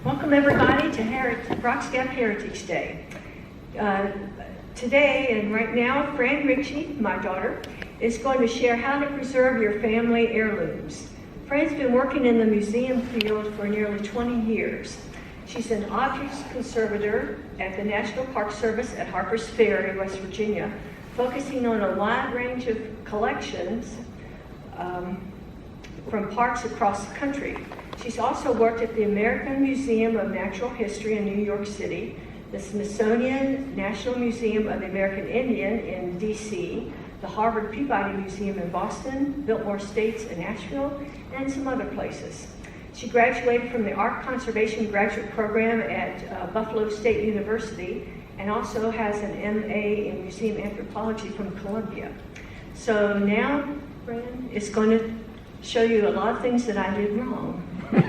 Welcome everybody to Brock's Gap Heritage Day. Today and right now, Fran Ritchie, my daughter, is going to share how to preserve your family heirlooms. Fran's been working in the museum field for nearly 20 years. She's an Objects Conservator at the National Park Service at Harpers, Ferry, West Virginia, focusing on a wide range of collections from parks across the country. She's also worked at the American Museum of Natural History in New York City, the Smithsonian National Museum of the American Indian in DC, the Harvard Peabody Museum in Boston, Biltmore Estate in Asheville, and some other places. She graduated from the Art Conservation Graduate Program at Buffalo State University and also has an MA in Museum Anthropology from Columbia. So now Fran is going to show you a lot of things that I did wrong. Thank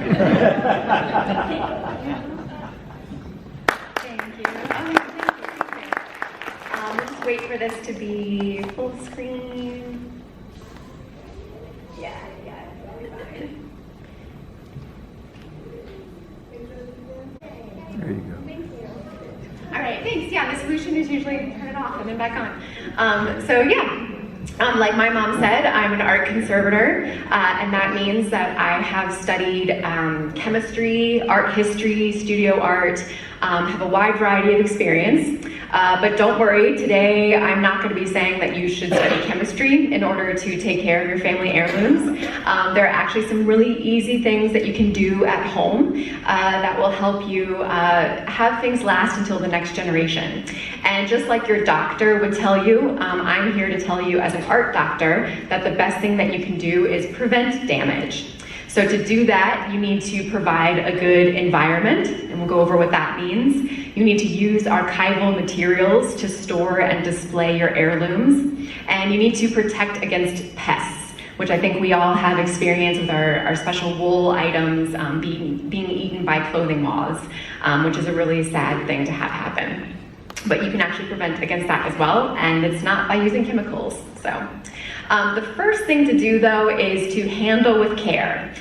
you. We'll just wait for this to be full screen. Yeah, fine. There you go. Thank you. All right, thanks. Yeah, the solution is usually turn it off and then back on. Like my mom said, I'm an art conservator, and that means that I have studied chemistry, art history, studio art, have a wide variety of experience. But don't worry, today I'm not going to be saying that you should study chemistry in order to take care of your family heirlooms. There are actually some really easy things that you can do at home that will help you have things last until the next generation. And just like your doctor would tell you, I'm here to tell you as an art doctor that the best thing that you can do is prevent damage. So to do that, you need to provide a good environment, and we'll go over what that means. You need to use archival materials to store and display your heirlooms, and you need to protect against pests, which I think we all have experience with our special wool items being eaten by clothing moths, which is a really sad thing to have happen. But you can actually prevent against that as well, and it's not by using chemicals. So the first thing to do, though, is to handle with care.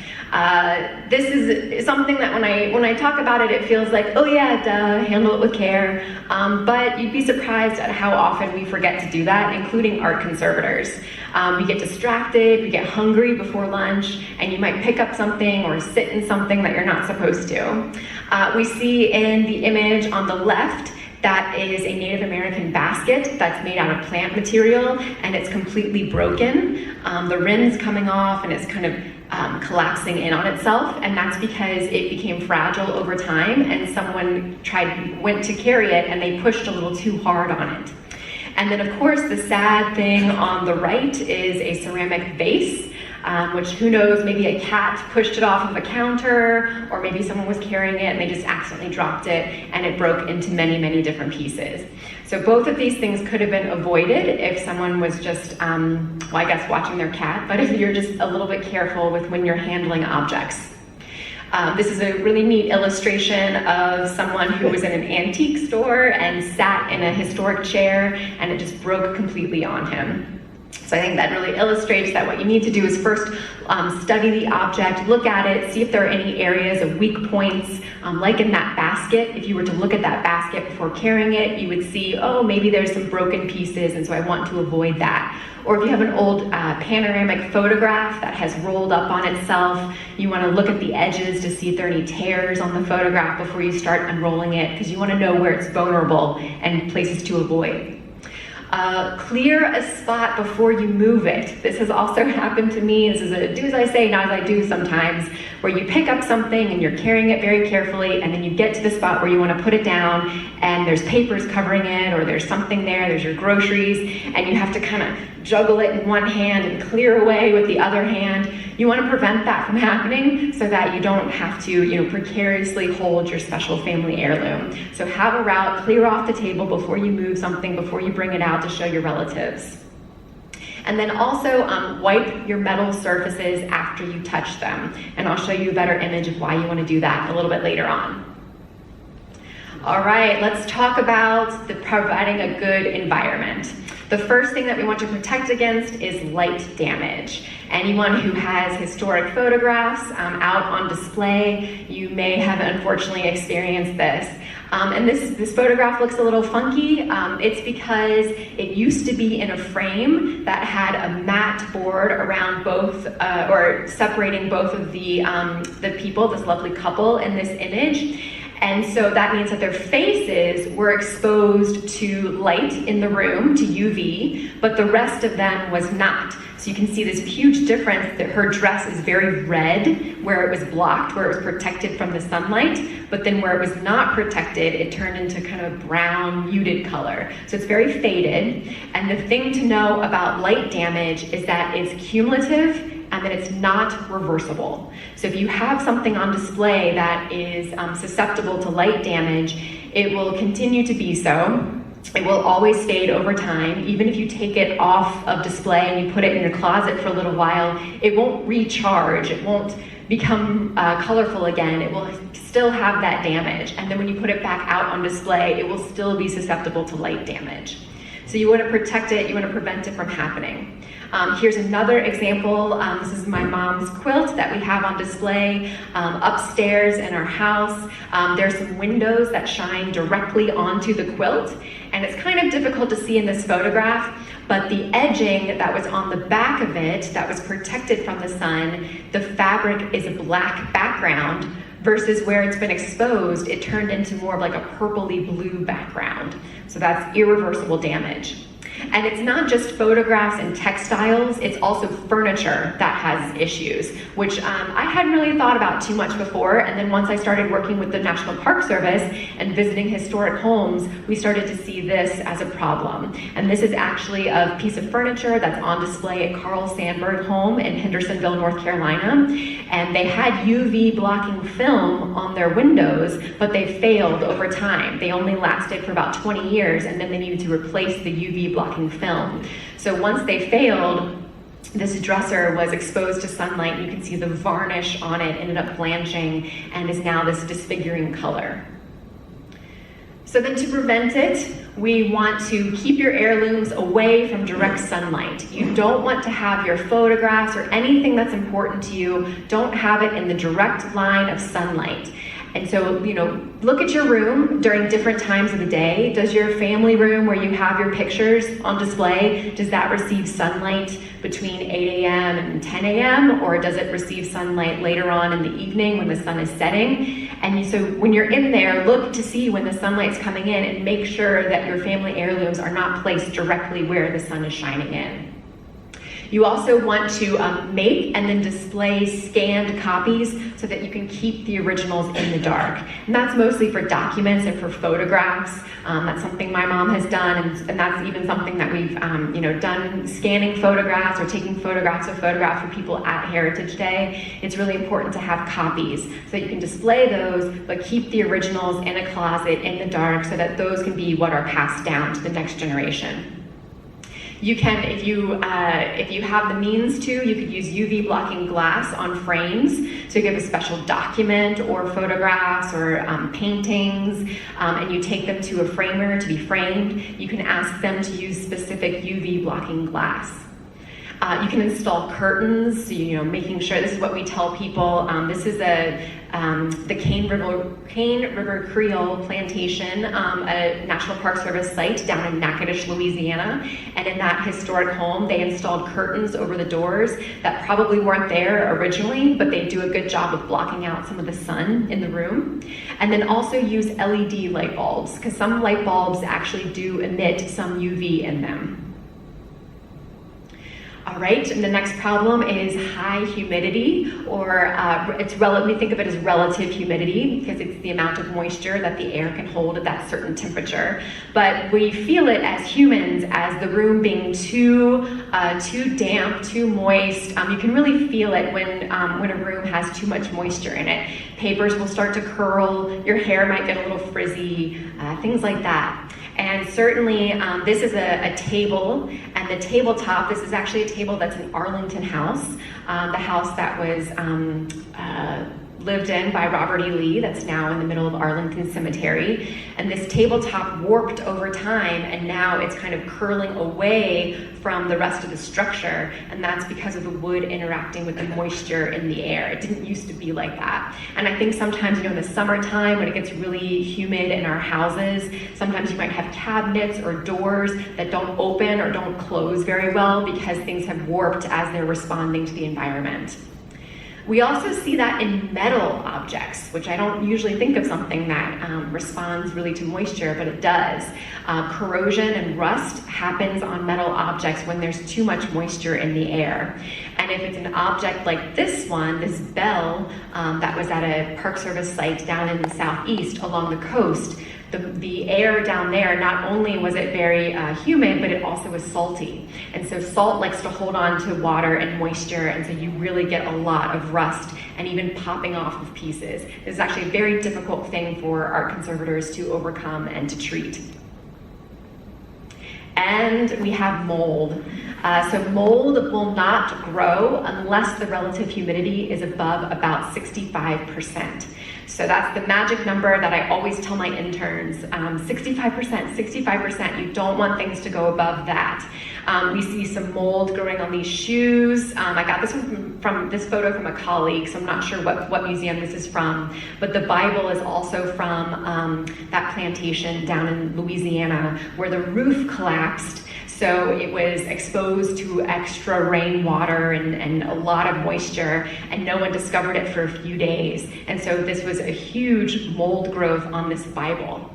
This is something that when I talk about it, it feels like, oh yeah, duh, handle it with care. But you'd be surprised at how often we forget to do that, including art conservators. We get distracted, we get hungry before lunch, and you might pick up something or sit in something that you're not supposed to. We see in the image on the left, that is a Native American basket that's made out of plant material, and it's completely broken. The rim's coming off and it's kind of collapsing in on itself, and that's because it became fragile over time and someone went to carry it and they pushed a little too hard on it. And then of course the sad thing on the right is a ceramic vase, which who knows, maybe a cat pushed it off of a counter, or maybe someone was carrying it and they just accidentally dropped it and it broke into many, many different pieces. So both of these things could have been avoided if someone was just, well, I guess watching their cat, but if you're just a little bit careful with when you're handling objects. This is a really neat illustration of someone who was in an antique store and sat in a historic chair and it just broke completely on him. So I think that really illustrates that what you need to do is first study the object, look at it, see if there are any areas of weak points, like in that basket. If you were to look at that basket before carrying it, you would see, oh, maybe there's some broken pieces, and so I want to avoid that. Or if you have an old panoramic photograph that has rolled up on itself, you want to look at the edges to see if there are any tears on the photograph before you start unrolling it, because you want to know where it's vulnerable and places to avoid. Clear a spot before you move it. This has also happened to me. This is a do as I say, not as I do sometimes, where you pick up something and you're carrying it very carefully, and then you get to the spot where you want to put it down and there's papers covering it, or there's something there's your groceries, and you have to kind of juggle it in one hand and clear away with the other hand. You want to prevent that from happening so that you don't have to, precariously hold your special family heirloom. So have a route, clear off the table before you move something, before you bring it out to show your relatives. And then also wipe your metal surfaces after you touch them. And I'll show you a better image of why you want to do that a little bit later on. All right, let's talk about providing a good environment. The first thing that we want to protect against is light damage. Anyone who has historic photographs out on display, you may have unfortunately experienced this. And this photograph looks a little funky. It's because it used to be in a frame that had a mat board around both, or separating both of the people, this lovely couple in this image. And so that means that their faces were exposed to light in the room, to UV, but the rest of them was not. So you can see this huge difference that her dress is very red where it was blocked, where it was protected from the sunlight, but then where it was not protected, it turned into kind of brown, muted color. So it's very faded. And the thing to know about light damage is that it's cumulative and that it's not reversible. So if you have something on display that is susceptible to light damage, it will continue to be so. It will always fade over time. Even if you take it off of display and you put it in your closet for a little while, it won't recharge. It won't become colorful again. It will still have that damage. And then when you put it back out on display, it will still be susceptible to light damage. So you want to protect it, you want to prevent it from happening. Here's another example. This is my mom's quilt that we have on display upstairs in our house. There's some windows that shine directly onto the quilt, and it's kind of difficult to see in this photograph, but the edging that was on the back of it that was protected from the sun, the fabric is a black background, versus where it's been exposed, it turned into more of like a purpley blue background. So that's irreversible damage. And it's not just photographs and textiles, it's also furniture that has issues, which I hadn't really thought about too much before. And then once I started working with the National Park Service and visiting historic homes, we started to see this as a problem. And this is actually a piece of furniture that's on display at Carl Sandburg home in Hendersonville, North Carolina. And they had UV blocking film on their windows, but they failed over time. They only lasted for about 20 years, and then they needed to replace the UV blocking film. So once they failed, this dresser was exposed to sunlight. You can see the varnish on it ended up blanching and is now this disfiguring color. So then to prevent it, we want to keep your heirlooms away from direct sunlight. You don't want to have your photographs or anything that's important to you, don't have it in the direct line of sunlight. And so, look at your room during different times of the day. Does your family room where you have your pictures on display, does that receive sunlight between 8 a.m. and 10 a.m. or does it receive sunlight later on in the evening when the sun is setting? And so when you're in there, look to see when the sunlight's coming in and make sure that your family heirlooms are not placed directly where the sun is shining in. You also want to make and then display scanned copies so that you can keep the originals in the dark. And that's mostly for documents and for photographs. That's something my mom has done, and that's even something that we've done, scanning photographs or taking photographs of photographs for people at Heritage Day. It's really important to have copies so that you can display those, but keep the originals in a closet in the dark so that those can be what are passed down to the next generation. You can, if you have the means to, you could use UV blocking glass on frames to give a special document or photographs or paintings, and you take them to a framer to be framed. You can ask them to use specific UV blocking glass. You can install curtains, so, making sure, this is what we tell people. This is the Cane River Creole Plantation, a National Park Service site down in Natchitoches, Louisiana. And in that historic home, they installed curtains over the doors that probably weren't there originally, but they do a good job of blocking out some of the sun in the room. And then also use LED light bulbs, because some light bulbs actually do emit some UV in them. All right, and the next problem is high humidity, or we think of it as relative humidity because it's the amount of moisture that the air can hold at that certain temperature. But we feel it as humans as the room being too damp, too moist. You can really feel it when a room has too much moisture in it. Papers will start to curl, your hair might get a little frizzy, things like that. And certainly this is a table, and the tabletop, this is actually a table that's in Arlington House, the house that was lived in by Robert E. Lee, that's now in the middle of Arlington Cemetery. And this tabletop warped over time, and now it's kind of curling away from the rest of the structure, and that's because of the wood interacting with the moisture in the air. It didn't used to be like that. And I think sometimes, in the summertime when it gets really humid in our houses, sometimes you might have cabinets or doors that don't open or don't close very well because things have warped as they're responding to the environment. We also see that in metal objects, which I don't usually think of something that responds really to moisture, but it does. Corrosion and rust happens on metal objects when there's too much moisture in the air. And if it's an object like this one, this bell that was at a Park Service site down in the southeast along the coast, the air down there, not only was it very humid, but it also was salty. And so salt likes to hold on to water and moisture, and so you really get a lot of rust and even popping off of pieces. This is actually a very difficult thing for art conservators to overcome and to treat. And we have mold. So mold will not grow unless the relative humidity is above about 65%. So that's the magic number that I always tell my interns, 65%, you don't want things to go above that. We see some mold growing on these shoes. I got this one from this photo from a colleague, so I'm not sure what museum this is from, but the Bible is also from that plantation down in Louisiana where the roof collapsed. So it was exposed to extra rainwater and a lot of moisture, and no one discovered it for a few days. And so this was a huge mold growth on this Bible.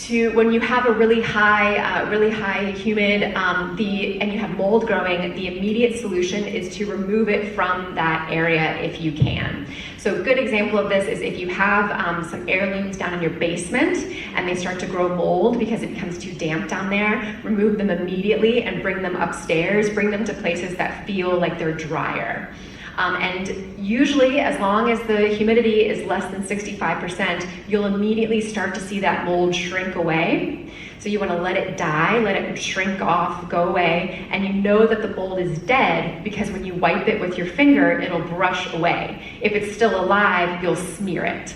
When you have a really high humid, and you have mold growing, the immediate solution is to remove it from that area if you can. So a good example of this is if you have some heirlooms down in your basement and they start to grow mold because it becomes too damp down there, remove them immediately and bring them upstairs, bring them to places that feel like they're drier. And usually, as long as the humidity is less than 65%, you'll immediately start to see that mold shrink away. So you want to let it die, let it shrink off, go away, and you know that the mold is dead because when you wipe it with your finger, it'll brush away. If it's still alive, you'll smear it.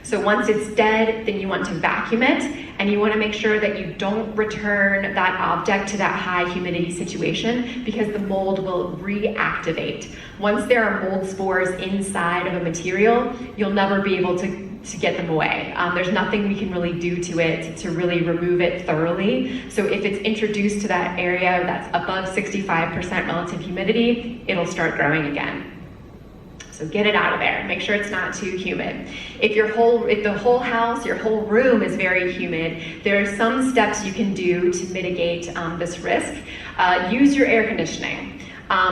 So once it's dead, then you want to vacuum it, and you want to make sure that you don't return that object to that high humidity situation because the mold will reactivate. Once there are mold spores inside of a material, you'll never be able to get them away. There's nothing we can really do to it to really remove it thoroughly. So if it's introduced to that area that's above 65% relative humidity, it'll start growing again. So get it out of there. Make sure it's not too humid. If the whole house, your whole room is very humid, there are some steps you can do to mitigate this risk. Use your air conditioning.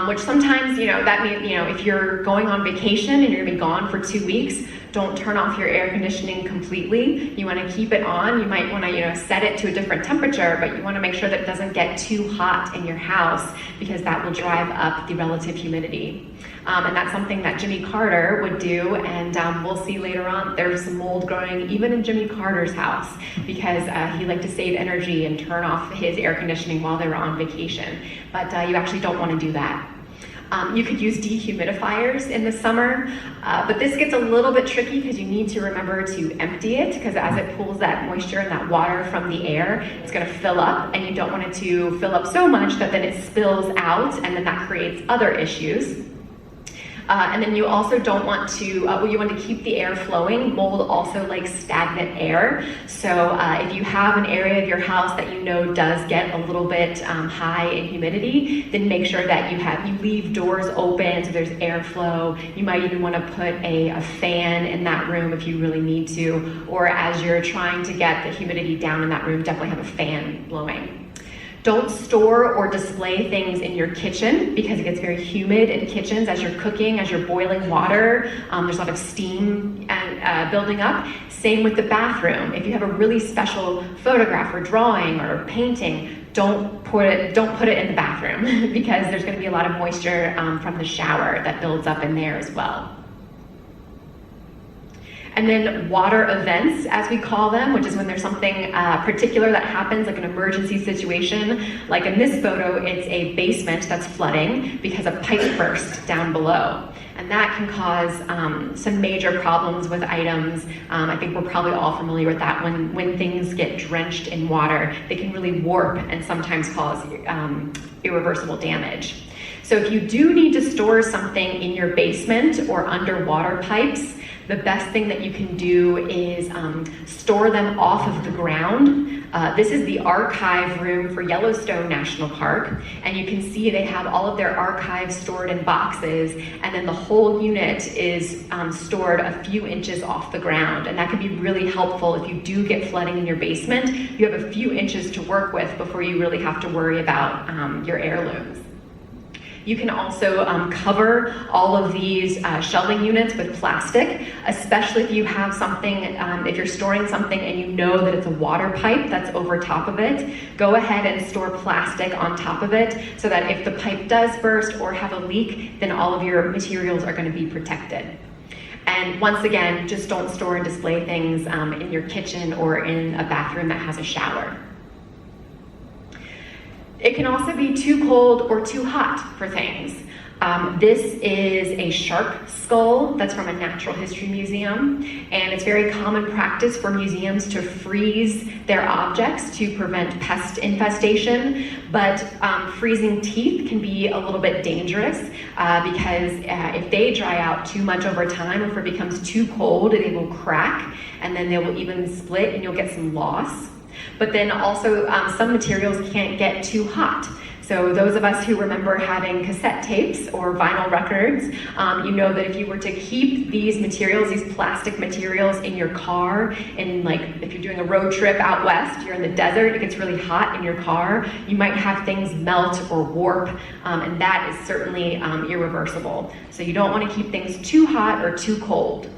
Which sometimes, that means, if you're going on vacation and you're gonna be gone for 2 weeks, don't turn off your air conditioning completely. You wanna keep it on. You might wanna, set it to a different temperature, but you wanna make sure that it doesn't get too hot in your house because that will drive up the relative humidity. And that's something that Jimmy Carter would do, and we'll see later on there's some mold growing even in Jimmy Carter's house because he liked to save energy and turn off his air conditioning while they were on vacation. But you actually don't want to do that. You could use dehumidifiers in the summer, but this gets a little bit tricky because you need to remember to empty it because as it pulls that moisture and that water from the air, it's going to fill up, and you don't want it to fill up so much that then it spills out, and then that creates other issues. And then you also don't want to, you want to keep the air flowing. Mold also likes stagnant air. So if you have an area of your house that you know does get a little bit high in humidity, then make sure that you leave doors open so there's airflow. You might even want to put a fan in that room if you really need to, or as you're trying to get the humidity down in that room, definitely have a fan blowing. Don't store or display things in your kitchen because it gets very humid in kitchens as you're cooking, as you're boiling water. There's a lot of steam building up. Same with the bathroom. If you have a really special photograph or drawing or painting, don't put it in the bathroom because there's going to be a lot of moisture from the shower that builds up in there as well. And then water events, as we call them, which is when there's something particular that happens, like an emergency situation. Like in this photo, it's a basement that's flooding because a pipe burst down below. and that can cause some major problems with items. I think we're probably all familiar with that. When things get drenched in water, they can really warp and sometimes cause irreversible damage. So if you do need to store something in your basement or under water pipes, the best thing that you can do is store them off of the ground. This is the archive room for Yellowstone National Park, and you can see they have all of their archives stored in boxes, and then the whole unit is stored a few inches off the ground, and that can be really helpful if you do get flooding in your basement. You have a few inches to work with before you really have to worry about your heirlooms. You can also cover all of these shelving units with plastic, especially if you have something, if you're storing something and you know that it's a water pipe that's over top of it, go ahead and store plastic on top of it so that if the pipe does burst or have a leak, then all of your materials are going to be protected. And once again, just don't store and display things in your kitchen or in a bathroom that has a shower. It can also be too cold or too hot for things. This is a shark skull that's from a natural history museum, and it's very common practice for museums to freeze their objects to prevent pest infestation, but freezing teeth can be a little bit dangerous because if they dry out too much over time, or if it becomes too cold, they will crack, and then they will even split and you'll get some loss. But then also some materials can't get too hot. So those of us who remember having cassette tapes or vinyl records, you know that if you were to keep these materials, these plastic materials in your car, and like if you're doing a road trip out west, you're in the desert, it gets really hot in your car, you might have things melt or warp, and that is certainly irreversible. So you don't want to keep things too hot or too cold.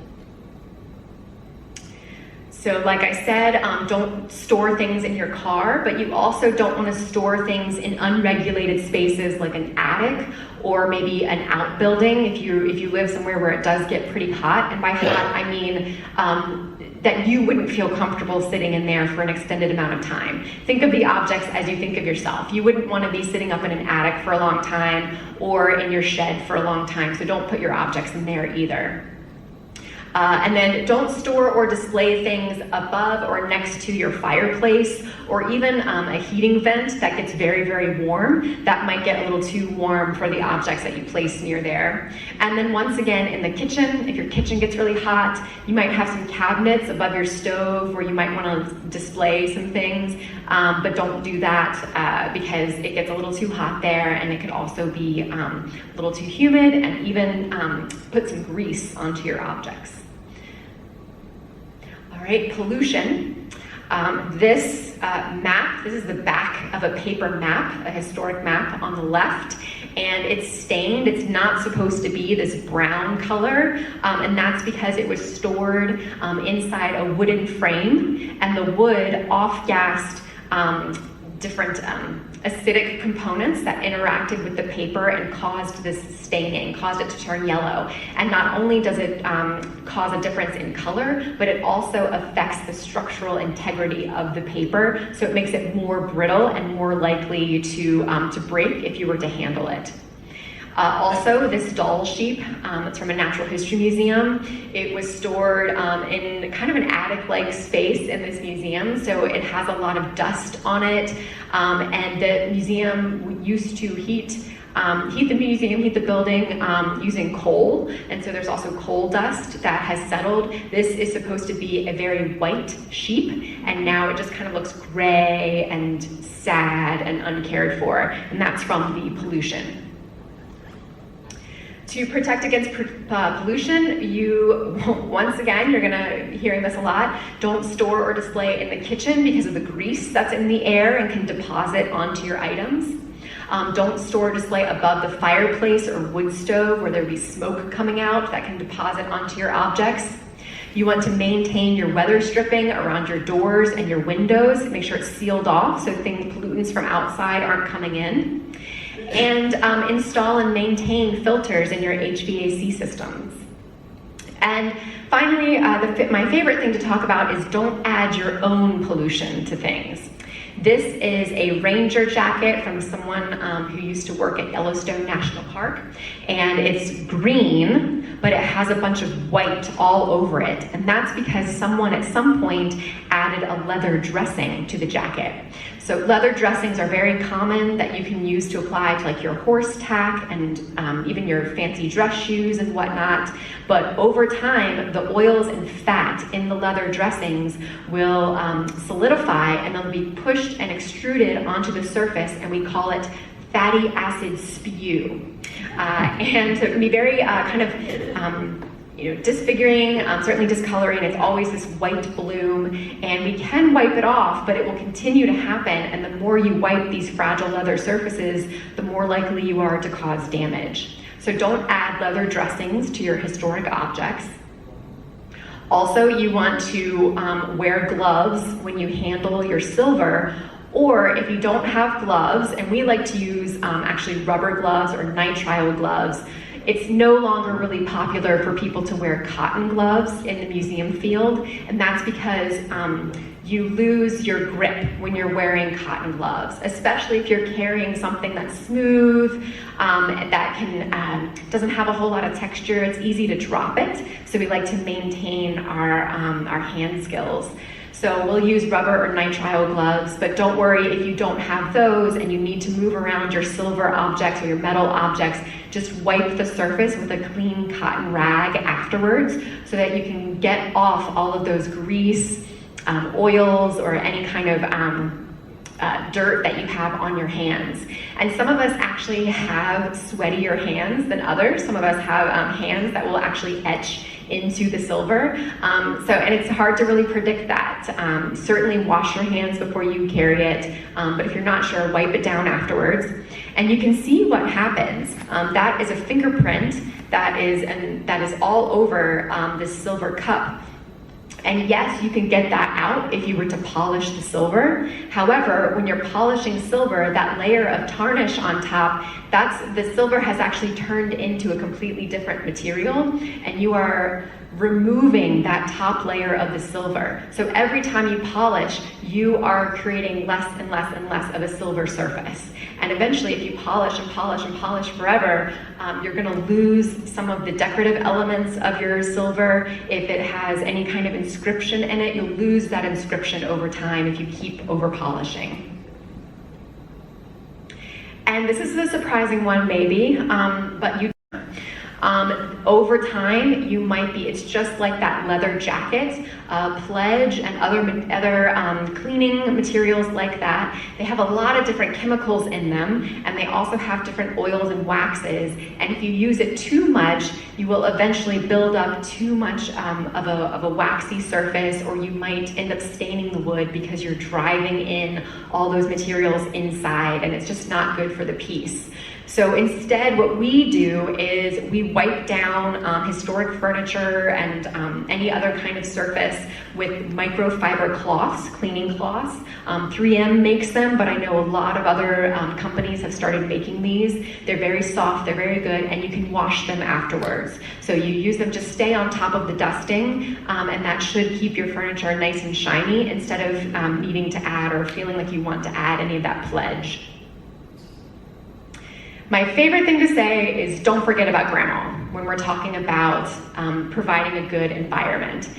So like I said, don't store things in your car, but you also don't want to store things in unregulated spaces like an attic or maybe an outbuilding if you live somewhere where it does get pretty hot. And by hot, I mean that you wouldn't feel comfortable sitting in there for an extended amount of time. Think of the objects as you think of yourself. You wouldn't want to be sitting up in an attic for a long time or in your shed for a long time, so don't put your objects in there either. And then don't store or display things above or next to your fireplace or even a heating vent that gets very, very warm. That might get a little too warm for the objects that you place near there. And then once again, in the kitchen, if your kitchen gets really hot, you might have some cabinets above your stove where you might want to display some things, but don't do that because it gets a little too hot there, and it could also be a little too humid and even put some grease onto your objects. All right, pollution. This map, this is the back of a paper map, a historic map on the left, and it's stained. It's not supposed to be this brown color, and that's because it was stored inside a wooden frame, and the wood off-gassed different acidic components that interacted with the paper and caused this staining, caused it to turn yellow. And not only does it cause a difference in color, but it also affects the structural integrity of the paper, so it makes it more brittle and more likely to break if you were to handle it. Also, this doll sheep, it's from a natural history museum. It was stored in kind of an attic-like space in this museum, so it has a lot of dust on it, and the museum used to heat the building using coal, and so there's also coal dust that has settled. This is supposed to be a very white sheep, and now it just kind of looks gray and sad and uncared for, and that's from the pollution. To protect against pollution, once again, you're hearing this a lot, don't store or display in the kitchen because of the grease that's in the air and can deposit onto your items. Don't store or display above the fireplace or wood stove where there'll be smoke coming out that can deposit onto your objects. You want to maintain your weather stripping around your doors and your windows. Make sure it's sealed off so pollutants from outside aren't coming in. And install and maintain filters in your HVAC systems. And finally, my favorite thing to talk about is don't add your own pollution to things. This is a ranger jacket from someone who used to work at Yellowstone National Park, and it's green, but it has a bunch of white all over it, and that's because someone at some point added a leather dressing to the jacket. So leather dressings are very common that you can use to apply to like your horse tack and even your fancy dress shoes and whatnot. But over time, the oils and fat in the leather dressings will solidify, and they'll be pushed and extruded onto the surface, and we call it fatty acid spew. And so it can be very kind of disfiguring, certainly discoloring. It's always this white bloom, and we can wipe it off, but it will continue to happen, and the more you wipe these fragile leather surfaces, the more likely you are to cause damage. So don't add leather dressings to your historic objects. Also, you want to wear gloves when you handle your silver, or if you don't have gloves, and we like to use actually rubber gloves or nitrile gloves. It's no longer really popular for people to wear cotton gloves in the museum field, and that's because you lose your grip when you're wearing cotton gloves, especially if you're carrying something that's smooth, that doesn't have a whole lot of texture. It's easy to drop it, so we like to maintain our hand skills. So we'll use rubber or nitrile gloves, but don't worry if you don't have those and you need to move around your silver objects or your metal objects. Just wipe the surface with a clean cotton rag afterwards so that you can get off all of those grease, oils, or any kind of dirt that you have on your hands. And some of us actually have sweatier hands than others. Some of us have hands that will actually etch into the silver. And it's hard to really predict that. Certainly wash your hands before you carry it, but if you're not sure, wipe it down afterwards. And you can see what happens. That is a fingerprint that is all over this silver cup. And yes, you can get that out if you were to polish the silver. However, when you're polishing silver, that layer of tarnish on top, the silver has actually turned into a completely different material, and you are removing that top layer of the silver. So every time you polish, you are creating less and less and less of a silver surface. And eventually, if you polish and polish and polish forever, you're gonna lose some of the decorative elements of your silver. If it has any kind of inscription in it, you'll lose that inscription over time if you keep over polishing. And this is a surprising one maybe, but over time, it's just like that leather jacket, pledge, and other cleaning materials like that. They have a lot of different chemicals in them, and they also have different oils and waxes. And if you use it too much, you will eventually build up too much of a waxy surface, or you might end up staining the wood because you're driving in all those materials inside, and it's just not good for the piece. So instead, what we do is we wipe down historic furniture and any other kind of surface with microfiber cloths, cleaning cloths. 3M makes them, but I know a lot of other companies have started making these. They're very soft, they're very good, and you can wash them afterwards. So you use them to stay on top of the dusting, and that should keep your furniture nice and shiny instead of needing to add or feeling like you want to add any of that pledge. My favorite thing to say is don't forget about grandma when we're talking about providing a good environment.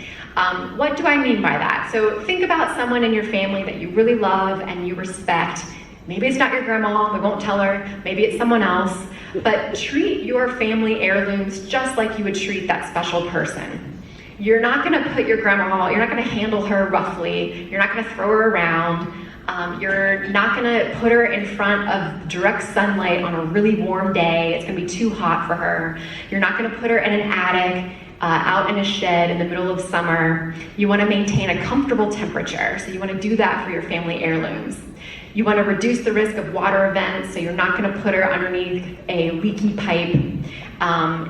What do I mean by that? So think about someone in your family that you really love and you respect. Maybe it's not your grandma, we won't tell her. Maybe it's someone else. But treat your family heirlooms just like you would treat that special person. You're not gonna put your grandma, you're not gonna handle her roughly. You're not gonna throw her around. You're not gonna put her in front of direct sunlight on a really warm day. It's gonna be too hot for her. You're not gonna put her in an attic, out in a shed in the middle of summer. You wanna maintain a comfortable temperature, so you wanna do that for your family heirlooms. You wanna reduce the risk of water events, so you're not gonna put her underneath a leaky pipe.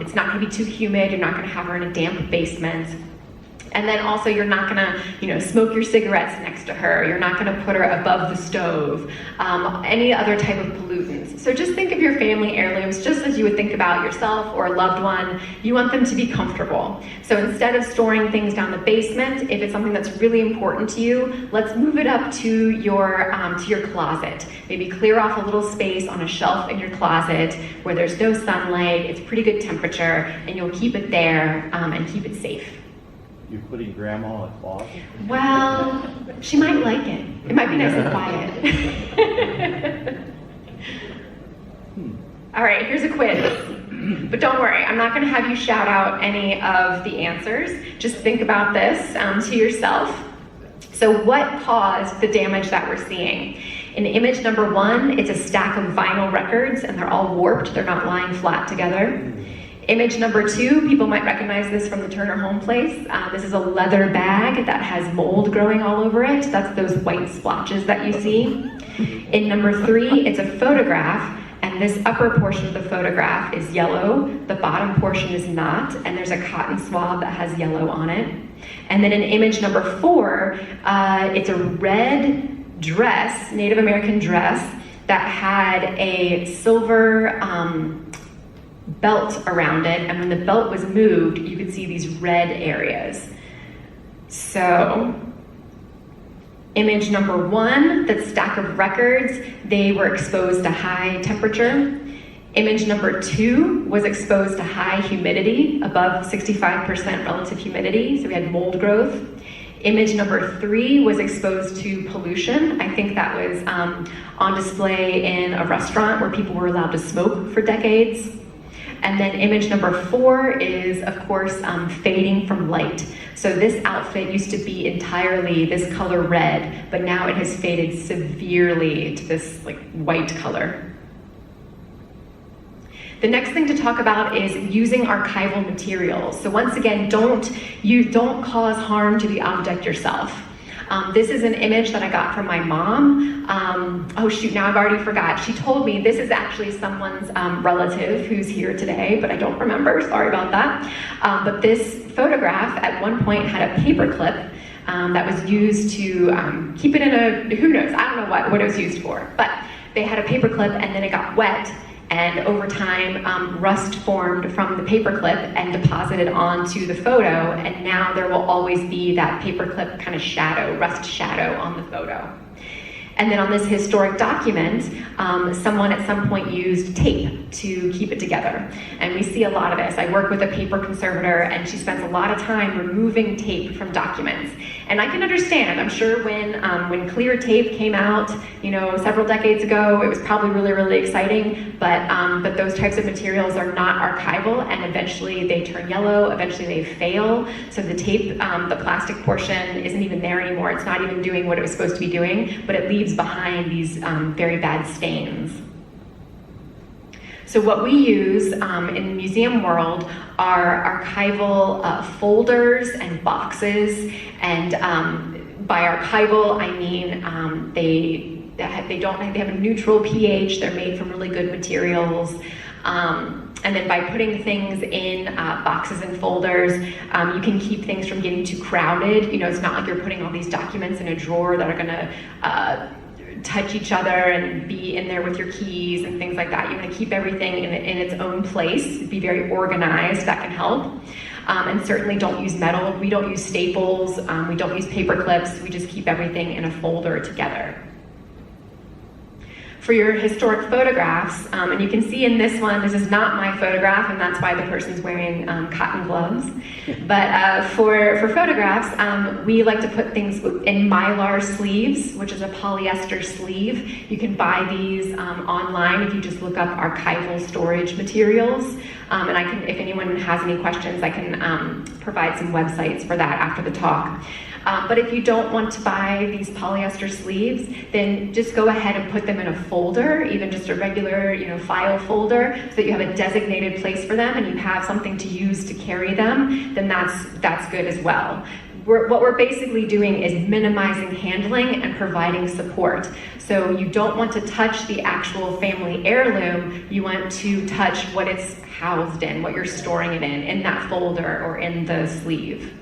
It's not gonna be too humid. You're not gonna have her in a damp basement. And then also you're not gonna, smoke your cigarettes next to her. You're not gonna put her above the stove, any other type of pollutants. So just think of your family heirlooms just as you you would think about yourself or a loved one, you want them to be comfortable. So instead of storing things down the basement, if it's something that's really important to you, let's move it up to your closet. Maybe clear off a little space on a shelf in your closet where there's no sunlight, it's pretty good temperature, and you'll keep it there and keep it safe. You're putting grandma in a closet? Well, she might like it. It might be nice and quiet. All right, here's a quiz. But don't worry, I'm not going to have you shout out any of the answers. Just think about this to yourself. So what caused the damage that we're seeing? In image number 1, it's a stack of vinyl records, and they're all warped. They're not lying flat together. Image number 2, people might recognize this from the Turner home place. This is a leather bag that has mold growing all over it. That's those white splotches that you see. In number 3, it's a photograph, and this upper portion of the photograph is yellow, the bottom portion is not, and there's a cotton swab that has yellow on it. And then in image number 4, it's a red dress, Native American dress, that had a silver belt around it, and when the belt was moved, you could see these red areas. So, image number 1, that stack of records, they were exposed to high temperature. Image number 2 was exposed to high humidity, above 65% relative humidity, so we had mold growth. Image number 3 was exposed to pollution. I think that was on display in a restaurant where people were allowed to smoke for decades. And then image number 4 is, of course, fading from light. So this outfit used to be entirely this color red, but now it has faded severely to this white color. The next thing to talk about is using archival materials. So once again, don't cause harm to the object yourself. This is an image that I got from my mom. Oh shoot, now I've already forgot. She told me this is actually someone's relative who's here today, but I don't remember, sorry about that. But this photograph at one point had a paper clip that was used to keep it in a, who knows, I don't know what it was used for, but they had a paper clip and then it got wet, and over time, rust formed from the paperclip and deposited onto the photo, and now there will always be that paperclip kind of shadow, rust shadow on the photo. And then on this historic document, someone at some point used tape to keep it together. And we see a lot of this. I work with a paper conservator, and she spends a lot of time removing tape from documents. And I can understand, I'm sure when clear tape came out, several decades ago, it was probably really, really exciting, but those types of materials are not archival, and eventually they turn yellow, eventually they fail. So the tape, the plastic portion isn't even there anymore. It's not even doing what it was supposed to be doing, but it leaves behind these very bad stains. So what we use in the museum world are archival folders and boxes, and by archival I mean they have a neutral pH, they're made from really good materials, and then by putting things in boxes and folders, you can keep things from getting too crowded. It's not like you're putting all these documents in a drawer that are gonna touch each other and be in there with your keys and things like that. You want to keep everything in its own place, be very organized, that can help. And certainly don't use metal, we don't use staples, we don't use paper clips, we just keep everything in a folder together. For your historic photographs, and you can see in this one, this is not my photograph, and that's why the person's wearing cotton gloves. But for photographs, we like to put things in mylar sleeves, which is a polyester sleeve. You can buy these online if you just look up archival storage materials. And I can, if anyone has any questions, I can provide some websites for that after the talk. But if you don't want to buy these polyester sleeves, then just go ahead and put them in a folder, even just a regular, file folder, so that you have a designated place for them and you have something to use to carry them, then that's good as well. What we're basically doing is minimizing handling and providing support. So you don't want to touch the actual family heirloom, you want to touch what it's housed in, what you're storing it in that folder or in the sleeve.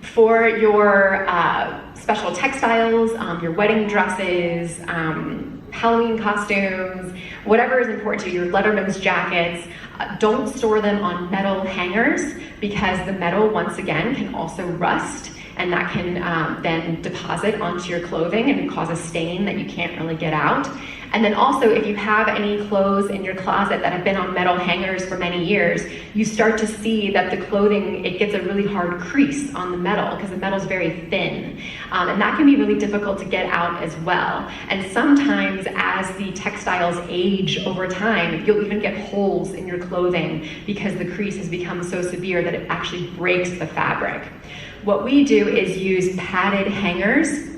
For your special textiles, your wedding dresses, Halloween costumes, whatever is important to you, your Letterman's jackets, don't store them on metal hangers because the metal, once again, can also rust, and that can then deposit onto your clothing and cause a stain that you can't really get out. And then also, if you have any clothes in your closet that have been on metal hangers for many years, you start to see that the clothing, it gets a really hard crease on the metal because the metal's very thin. And that can be really difficult to get out as well. And sometimes as the textiles age over time, you'll even get holes in your clothing because the crease has become so severe that it actually breaks the fabric. What we do is use padded hangers.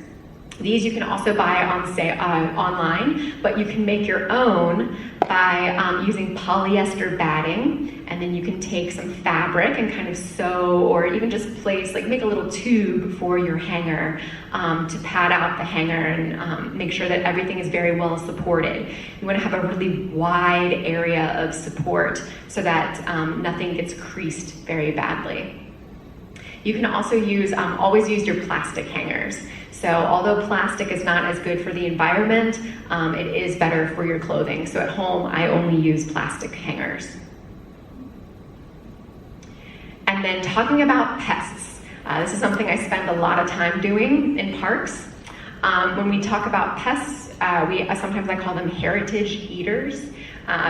These you can also buy online, but you can make your own by using polyester batting, and then you can take some fabric and kind of sew, or even just place, like make a little tube for your hanger to pad out the hanger and make sure that everything is very well supported. You want to have a really wide area of support so that nothing gets creased very badly. You can also use, always use your plastic hangers. So although plastic is not as good for the environment, it is better for your clothing. So at home, I only use plastic hangers. And then talking about pests. This is something I spend a lot of time doing in parks. When we talk about pests, sometimes I call them heritage eaters.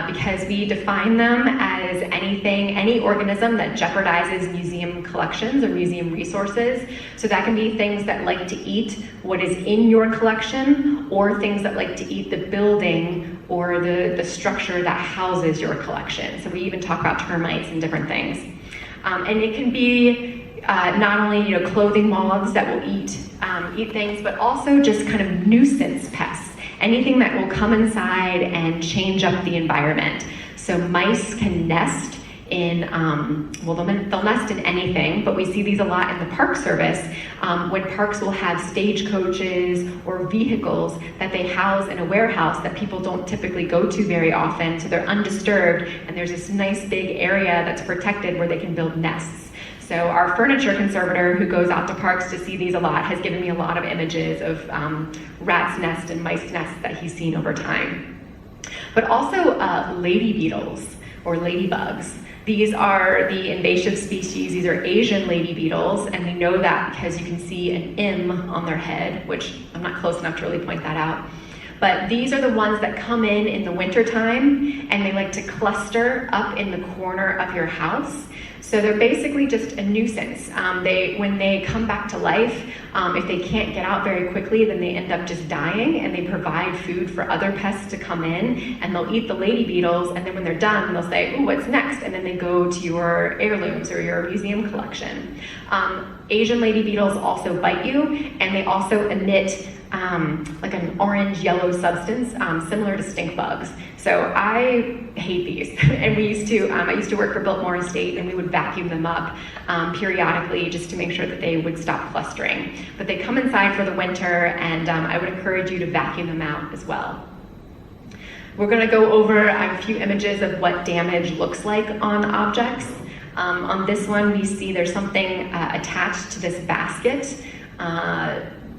Because we define them as any organism that jeopardizes museum collections or museum resources. So that can be things that like to eat what is in your collection, or things that like to eat the building or the structure that houses your collection. So we even talk about termites and different things. And it can be not only clothing moths that will eat things, but also just kind of nuisance pests. Anything that will come inside and change up the environment. So mice can nest in, they'll nest in anything, but we see these a lot in the Park Service when parks will have stagecoaches or vehicles that they house in a warehouse that people don't typically go to very often, so they're undisturbed, and there's this nice big area that's protected where they can build nests. So our furniture conservator, who goes out to parks to see these a lot, has given me a lot of images of rat's nest and mice nests that he's seen over time. But also lady beetles or ladybugs. These are the invasive species. These are Asian lady beetles, and we know that because you can see an M on their head, which I'm not close enough to really point that out. But these are the ones that come in the wintertime, and they like to cluster up in the corner of your house. So they're basically just a nuisance. When they come back to life, if they can't get out very quickly, then they end up just dying, and they provide food for other pests to come in, and they'll eat the lady beetles, and then when they're done, they'll say, ooh, what's next? And then they go to your heirlooms or your museum collection. Asian lady beetles also bite you, and they also emit like an orange-yellow substance similar to stink bugs. So I hate these. And I used to work for Biltmore Estate, and we would vacuum them up periodically just to make sure that they would stop clustering. But they come inside for the winter, and I would encourage you to vacuum them out as well. We're going to go over a few images of what damage looks like on objects. On this one, we see there's something attached to this basket.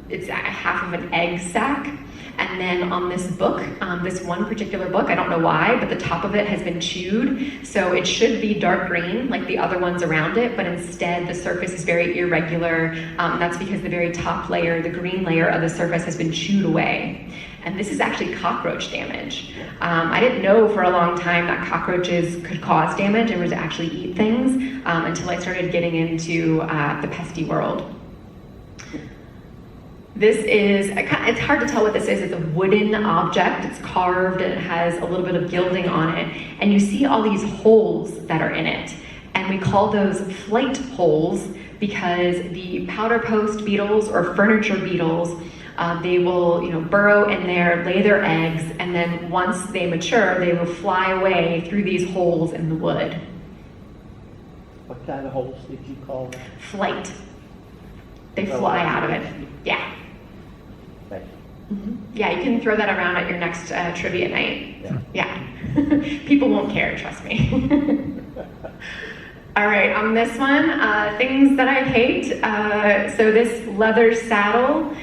It's half of an egg sack. And then on this book, this one particular book, I don't know why, but the top of it has been chewed. So it should be dark green like the other ones around it, but instead the surface is very irregular. That's because the very top layer, the green layer of the surface, has been chewed away. And this is actually cockroach damage. I didn't know for a long time that cockroaches could cause damage and would actually eat things until I started getting into the pesty world. This is, it's hard to tell what this is. It's a wooden object. It's carved and it has a little bit of gilding on it. And you see all these holes that are in it. And we call those flight holes because the powder post beetles or furniture beetles, they will burrow in there, lay their eggs, and then once they mature, they will fly away through these holes in the wood. What kind of holes did you call that? Flight. They fly out of it. Yeah. Thank you. Mm-hmm. Yeah, you can throw that around at your next trivia night. Yeah. People won't care, trust me. All right, on this one, things that I hate. So this leather saddle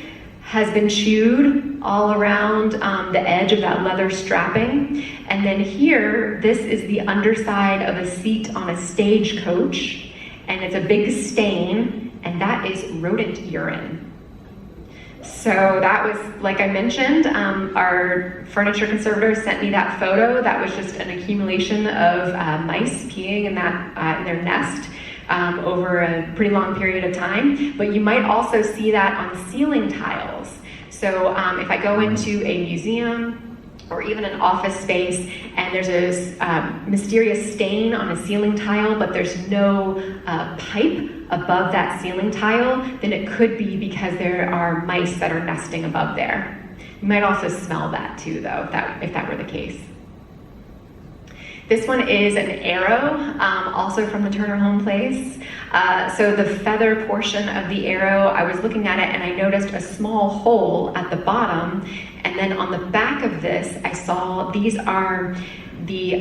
has been chewed all around the edge of that leather strapping. And then here, this is the underside of a seat on a stagecoach, and it's a big stain, and that is rodent urine. So that was, like I mentioned, our furniture conservator sent me that photo. That was just an accumulation of mice peeing in their nest over a pretty long period of time. But you might also see that on ceiling tiles. So if I go into a museum or even an office space and there's a mysterious stain on a ceiling tile, but there's no pipe above that ceiling tile, then it could be because there are mice that are nesting above there. You might also smell that too, though, if that were the case. This one is an arrow, also from the Turner Home Place. So the feather portion of the arrow, I was looking at it and I noticed a small hole at the bottom. And then on the back of this, I saw these are the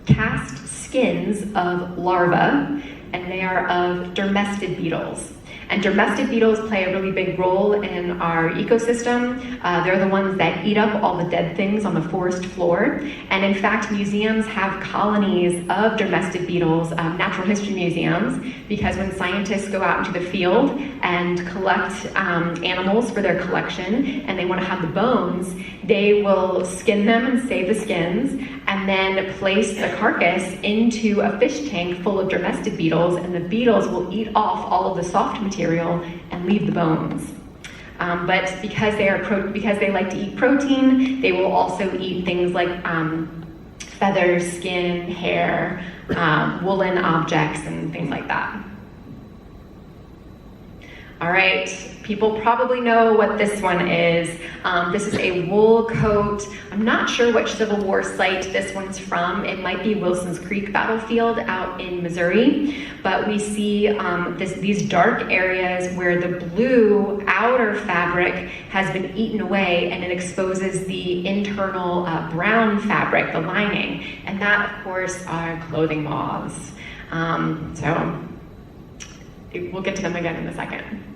cast skins of larvae, and they are of dermestid beetles. And dermestid beetles play a really big role in our ecosystem. They're the ones that eat up all the dead things on the forest floor. And in fact, museums have colonies of dermestid beetles, natural history museums, because when scientists go out into the field and collect animals for their collection, and they want to have the bones, they will skin them and save the skins, and then place the carcass into a fish tank full of dermestid beetles, and the beetles will eat off all of the soft material and leave the bones. But because they like to eat protein, they will also eat things like feathers, skin, hair, woolen objects, and things like that. All right, people probably know what this one is. This is a wool coat. I'm not sure which Civil War site this one's from. It might be Wilson's Creek battlefield out in Missouri, but we see these dark areas where the blue outer fabric has been eaten away, and it exposes the internal brown fabric, the lining, and that, of course, are clothing moths. We'll get to them again in a second.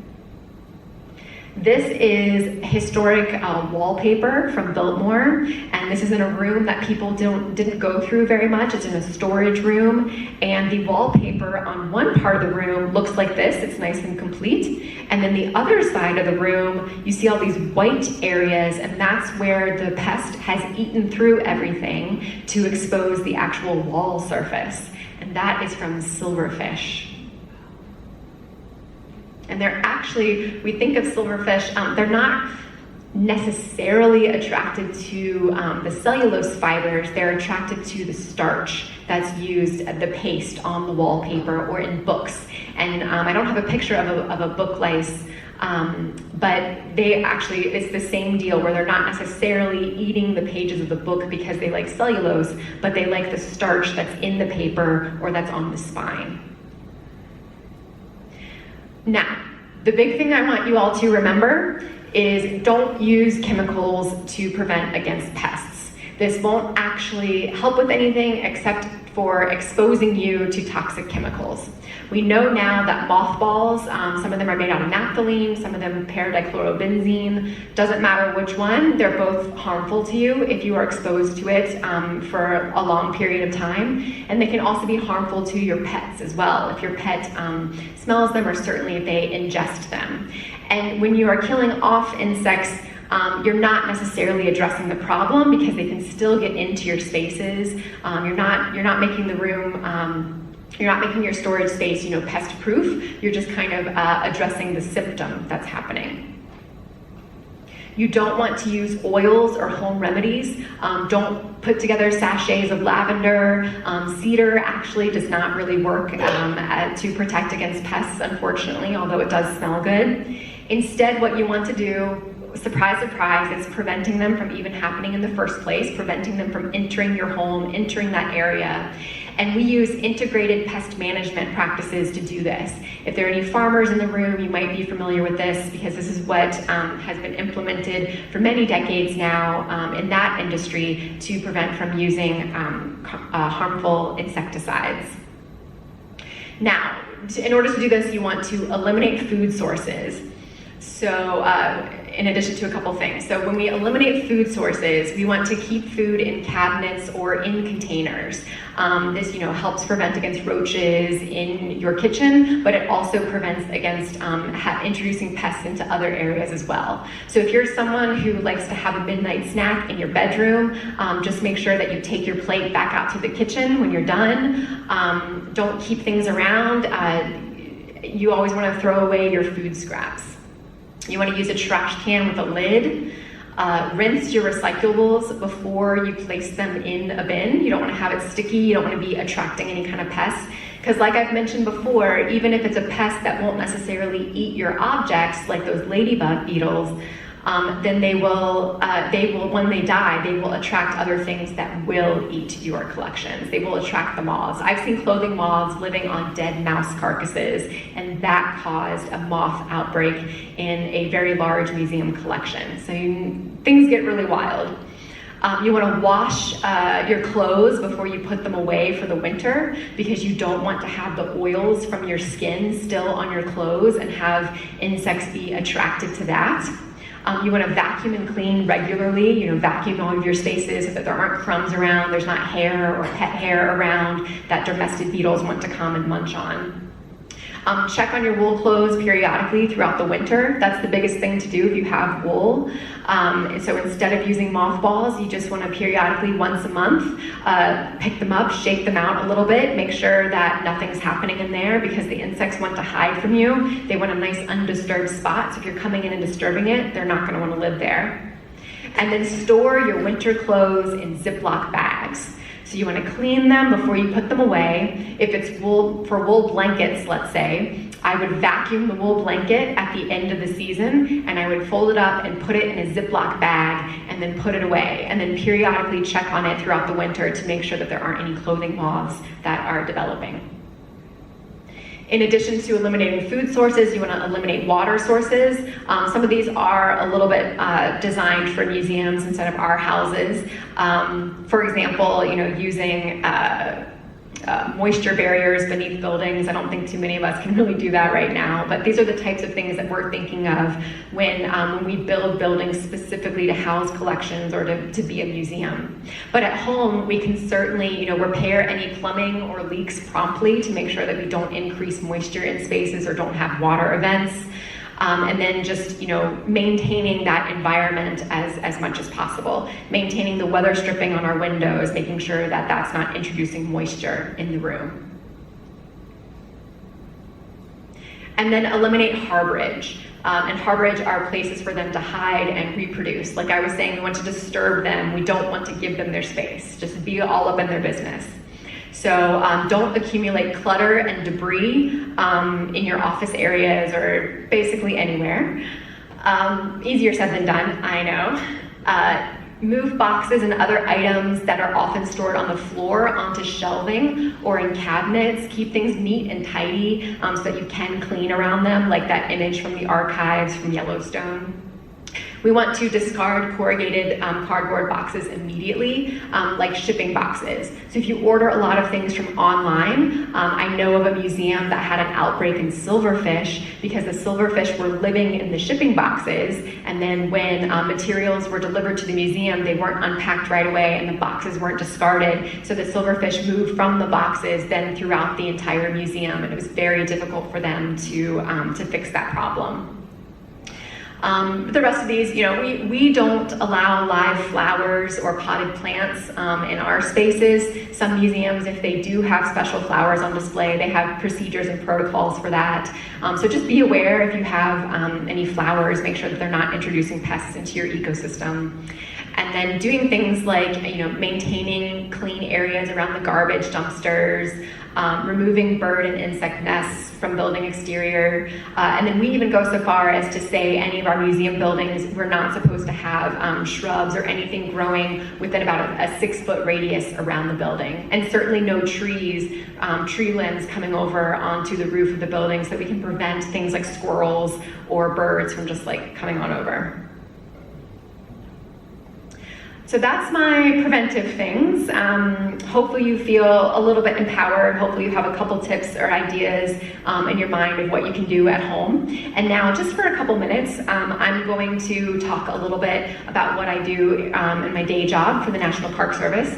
This is historic wallpaper from Biltmore, and this is in a room that people didn't go through very much. It's in a storage room, and the wallpaper on one part of the room looks like this. It's nice and complete, and then the other side of the room, you see all these white areas, and that's where the pest has eaten through everything to expose the actual wall surface, and that is from silverfish. And they're actually, we think of silverfish, they're not necessarily attracted to the cellulose fibers, they're attracted to the starch that's used, the paste on the wallpaper or in books. And I don't have a picture of a book lice, but it's the same deal where they're not necessarily eating the pages of the book because they like cellulose, but they like the starch that's in the paper or that's on the spine. Now, the big thing I want you all to remember is don't use chemicals to prevent against pests. This won't actually help with anything except for exposing you to toxic chemicals. We know now that mothballs, some of them are made out of naphthalene, some of them paradichlorobenzene. Doesn't matter which one, they're both harmful to you if you are exposed to it for a long period of time. And they can also be harmful to your pets as well, if your pet smells them or certainly if they ingest them. And when you are killing off insects, you're not necessarily addressing the problem because they can still get into your spaces. You're not making the room, you're not making your storage space, pest-proof. You're just kind of addressing the symptom that's happening. You don't want to use oils or home remedies. Don't put together sachets of lavender. Cedar actually does not really work to protect against pests, unfortunately, although it does smell good. Instead, what you want to do, surprise, surprise, is preventing them from even happening in the first place, preventing them from entering your home, entering that area. And we use integrated pest management practices to do this. If there are any farmers in the room, you might be familiar with this because this is what has been implemented for many decades now in that industry to prevent from using harmful insecticides. Now, in order to do this, you want to eliminate food sources. So in addition to a couple things. So when we eliminate food sources, we want to keep food in cabinets or in containers. This helps prevent against roaches in your kitchen, but it also prevents against introducing pests into other areas as well. So if you're someone who likes to have a midnight snack in your bedroom, just make sure that you take your plate back out to the kitchen when you're done. Don't keep things around. You always want to throw away your food scraps. You want to use a trash can with a lid. Rinse your recyclables before you place them in a bin. You don't want to have it sticky. You don't want to be attracting any kind of pests. Because like I've mentioned before, even if it's a pest that won't necessarily eat your objects, like those ladybug beetles, then they will, when they die, they will attract other things that will eat your collections. They will attract the moths. I've seen clothing moths living on dead mouse carcasses, and that caused a moth outbreak in a very large museum collection. So things get really wild. You want to wash your clothes before you put them away for the winter, because you don't want to have the oils from your skin still on your clothes and have insects be attracted to that. You want to vacuum and clean regularly, vacuum all of your spaces so that there aren't crumbs around, there's not hair or pet hair around that domestic beetles want to come and munch on. Check on your wool clothes periodically throughout the winter. That's the biggest thing to do if you have wool. So instead of using mothballs, you just want to periodically, once a month, pick them up, shake them out a little bit, make sure that nothing's happening in there, because the insects want to hide from you. They want a nice undisturbed spot, so if you're coming in and disturbing it, they're not going to want to live there. And then store your winter clothes in Ziploc bags. So you want to clean them before you put them away. If it's wool, for wool blankets, let's say, I would vacuum the wool blanket at the end of the season, and I would fold it up and put it in a Ziploc bag and then put it away. And then periodically check on it throughout the winter to make sure that there aren't any clothing moths that are developing. In addition to eliminating food sources, you want to eliminate water sources. Some of these are a little bit designed for museums instead of our houses. For example, using moisture barriers beneath buildings. I don't think too many of us can really do that right now, but these are the types of things that we're thinking of when we build buildings specifically to house collections or to be a museum. But at home, we can certainly repair any plumbing or leaks promptly to make sure that we don't increase moisture in spaces or don't have water events. And then just maintaining that environment as much as possible. Maintaining the weather stripping on our windows, making sure that that's not introducing moisture in the room. And then eliminate harborage. And harborage are places for them to hide and reproduce. Like I was saying, we want to disturb them. We don't want to give them their space. Just be all up in their business. So don't accumulate clutter and debris in your office areas or basically anywhere. Easier said than done, I know. Move boxes and other items that are often stored on the floor onto shelving or in cabinets. Keep things neat and tidy so that you can clean around them, like that image from the archives from Yellowstone. We want to discard corrugated cardboard boxes immediately, like shipping boxes. So if you order a lot of things from online, I know of a museum that had an outbreak in silverfish because the silverfish were living in the shipping boxes, and then when materials were delivered to the museum, they weren't unpacked right away and the boxes weren't discarded. So the silverfish moved from the boxes then throughout the entire museum, and it was very difficult for them to fix that problem. The rest of these, we don't allow live flowers or potted plants in our spaces. Some museums, if they do have special flowers on display, they have procedures and protocols for that. So just be aware if you have any flowers, make sure that they're not introducing pests into your ecosystem. And then doing things like, maintaining clean areas around the garbage dumpsters, removing bird and insect nests from building exterior. And then we even go so far as to say any of our museum buildings, we're not supposed to have shrubs or anything growing within about a 6-foot radius around the building. And certainly no trees, tree limbs coming over onto the roof of the building so that we can prevent things like squirrels or birds from just coming on over. So that's my preventive things. Hopefully you feel a little bit empowered. Hopefully you have a couple tips or ideas in your mind of what you can do at home. And now, just for a couple minutes, I'm going to talk a little bit about what I do in my day job for the National Park Service.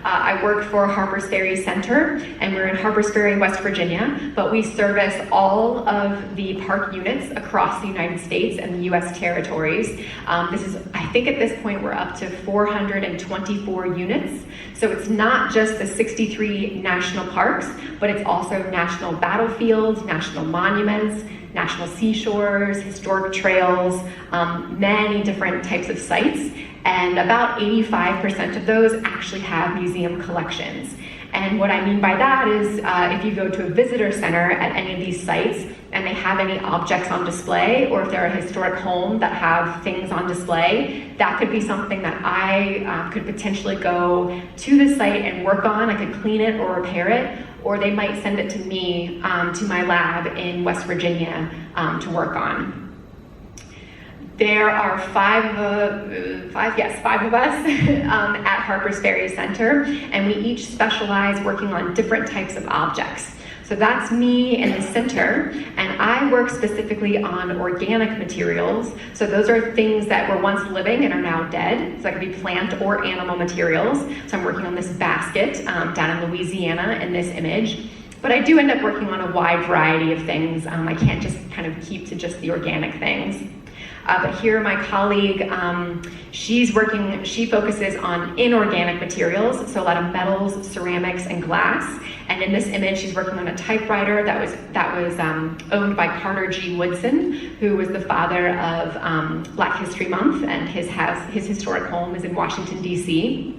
I work for Harpers Ferry Center, and we're in Harpers Ferry, West Virginia, but we service all of the park units across the United States and the US territories. I think at this point we're up to 424 units. So it's not just the 63 national parks, but it's also national battlefields, national monuments, national seashores, historic trails, many different types of sites. And about 85% of those actually have museum collections. And what I mean by that is if you go to a visitor center at any of these sites and they have any objects on display, or if they're a historic home that have things on display, that could be something that I could potentially go to the site and work on. I could clean it or repair it, or they might send it to me to my lab in West Virginia to work on. There are five of us at Harpers Ferry Center, and we each specialize working on different types of objects. So that's me in the center, and I work specifically on organic materials. So those are things that were once living and are now dead. So that could be plant or animal materials. So I'm working on this basket down in Louisiana in this image. But I do end up working on a wide variety of things. I can't just kind of keep to just the organic things. But here, my colleague, she focuses on inorganic materials, so a lot of metals, ceramics, and glass. And in this image, she's working on a typewriter that was owned by Carter G. Woodson, who was the father of Black History Month, and his historic home is in Washington, D.C.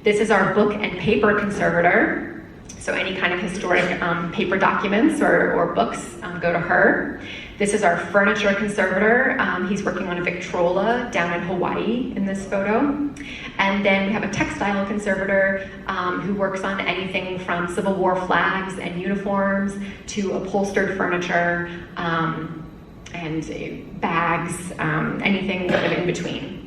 This is our book and paper conservator. So any kind of historic paper documents or books go to her. This is our furniture conservator. He's working on a Victrola down in Hawaii in this photo. And then we have a textile conservator who works on anything from Civil War flags and uniforms to upholstered furniture and bags, anything kind of in between.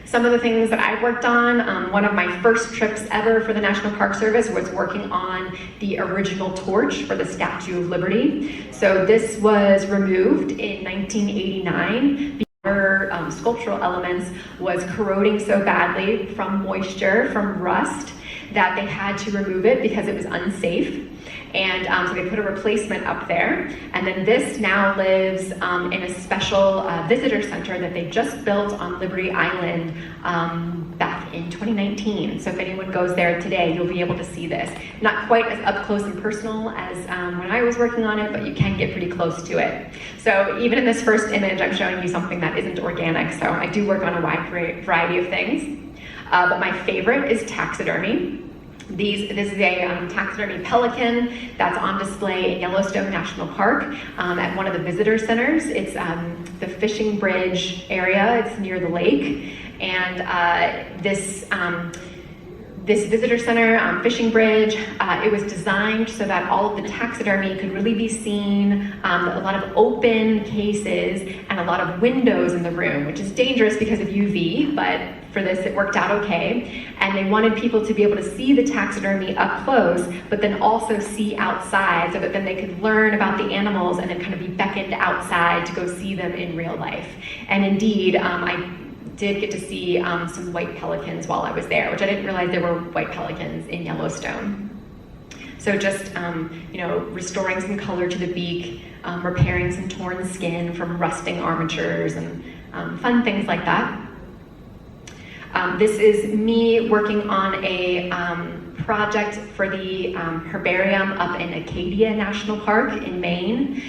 Some of the things that I worked on, one of my first trips ever for the National Park Service was working on the original torch for the Statue of Liberty. So this was removed in 1989. The other sculptural elements was corroding so badly from moisture, from rust, that they had to remove it because it was unsafe. And so they put a replacement up there. And then this now lives in a special visitor center that they just built on Liberty Island back in 2019. So if anyone goes there today, you'll be able to see this. Not quite as up close and personal as when I was working on it, but you can get pretty close to it. So even in this first image, I'm showing you something that isn't organic. So I do work on a wide variety of things. But my favorite is taxidermy. This is a taxidermy pelican that's on display in Yellowstone National Park at one of the visitor centers. It's the Fishing Bridge area. It's near the lake. And this visitor center, Fishing Bridge, it was designed so that all of the taxidermy could really be seen, a lot of open cases and a lot of windows in the room, which is dangerous because of UV, but for this it worked out okay. And they wanted people to be able to see the taxidermy up close, but then also see outside so that then they could learn about the animals and then kind of be beckoned outside to go see them in real life. And indeed, I did get to see some white pelicans while I was there, which I didn't realize there were white pelicans in Yellowstone. So just, restoring some color to the beak, repairing some torn skin from rusting armatures and fun things like that. This is me working on a project for the herbarium up in Acadia National Park in Maine.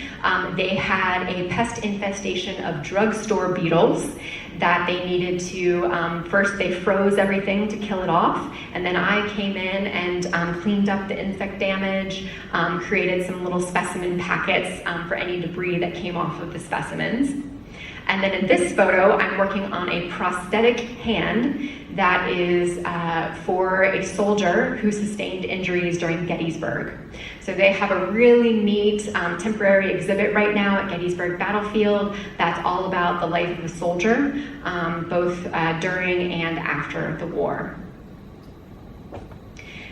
They had a pest infestation of drugstore beetles that they needed to, first they froze everything to kill it off, and then I came in and cleaned up the insect damage, created some little specimen packets for any debris that came off of the specimens. And then in this photo, I'm working on a prosthetic hand that is for a soldier who sustained injuries during Gettysburg. So they have a really neat temporary exhibit right now at Gettysburg Battlefield that's all about the life of a soldier, both during and after the war.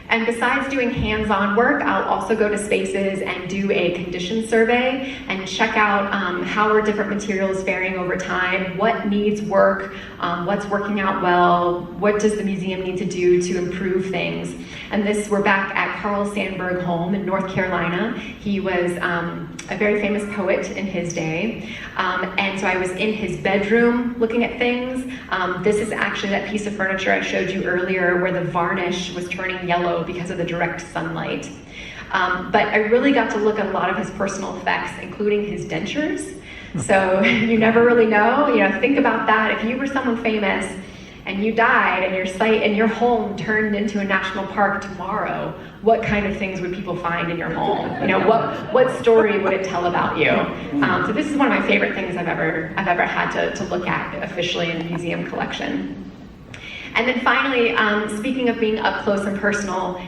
And besides doing hands-on work, I'll also go to spaces and do a condition survey and check out how are different materials faring over time, what needs work, what's working out well, what does the museum need to do to improve things. And we're back at Carl Sandburg Home in North Carolina. He was a very famous poet in his day. And so I was in his bedroom looking at things. This is actually that piece of furniture I showed you earlier where the varnish was turning yellow because of the direct sunlight. But I really got to look at a lot of his personal effects, including his dentures. So you never really know. Think about that. If you were someone famous and you died and your site and your home turned into a national park tomorrow, what kind of things would people find in your home? What story would it tell about you? So this is one of my favorite things I've ever had to look at officially in a museum collection. And then finally, speaking of being up close and personal,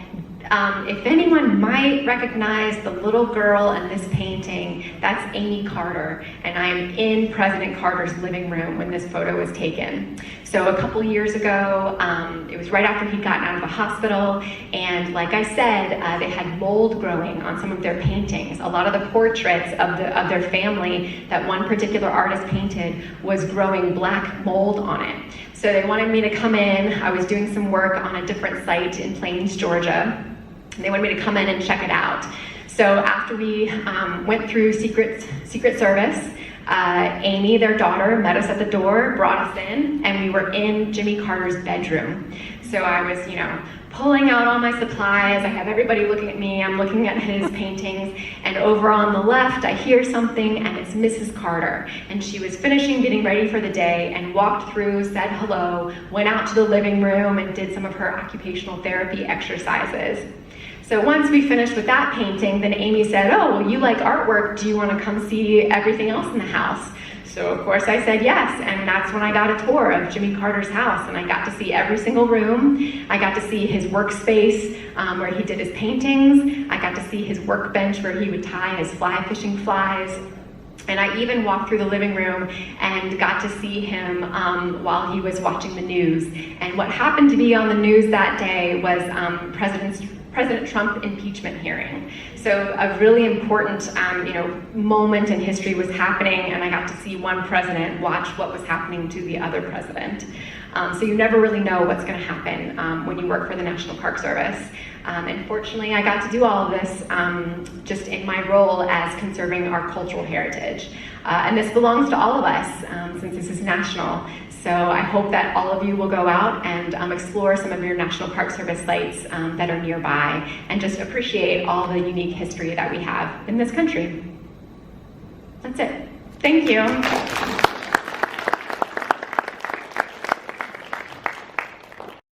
if anyone might recognize the little girl in this painting, that's Amy Carter, and I'm in President Carter's living room when this photo was taken. So a couple years ago, it was right after he'd gotten out of the hospital, and like I said, they had mold growing on some of their paintings. A lot of the portraits of their family that one particular artist painted was growing black mold on it. So they wanted me to come in. I was doing some work on a different site in Plains, Georgia. They wanted me to come in and check it out. So after we went through Secret Service, Amy, their daughter, met us at the door, brought us in, and we were in Jimmy Carter's bedroom. So I was, pulling out all my supplies. I have everybody looking at me. I'm looking at his paintings. And over on the left, I hear something, and it's Mrs. Carter. And she was finishing getting ready for the day and walked through, said hello, went out to the living room and did some of her occupational therapy exercises. So once we finished with that painting, then Amy said, oh, well, you like artwork. Do you want to come see everything else in the house? So of course I said yes, and that's when I got a tour of Jimmy Carter's house, and I got to see every single room. I got to see his workspace where he did his paintings. I got to see his workbench where he would tie his fly fishing flies. And I even walked through the living room and got to see him while he was watching the news. And what happened to be on the news that day was President Trump impeachment hearing. So a really important moment in history was happening, and I got to see one president watch what was happening to the other president. So you never really know what's going to happen when you work for the National Park Service. And fortunately, I got to do all of this just in my role as conserving our cultural heritage. And this belongs to all of us since this is national. So I hope that all of you will go out and explore some of your National Park Service sites that are nearby and just appreciate all the unique history that we have in this country. That's it. Thank you.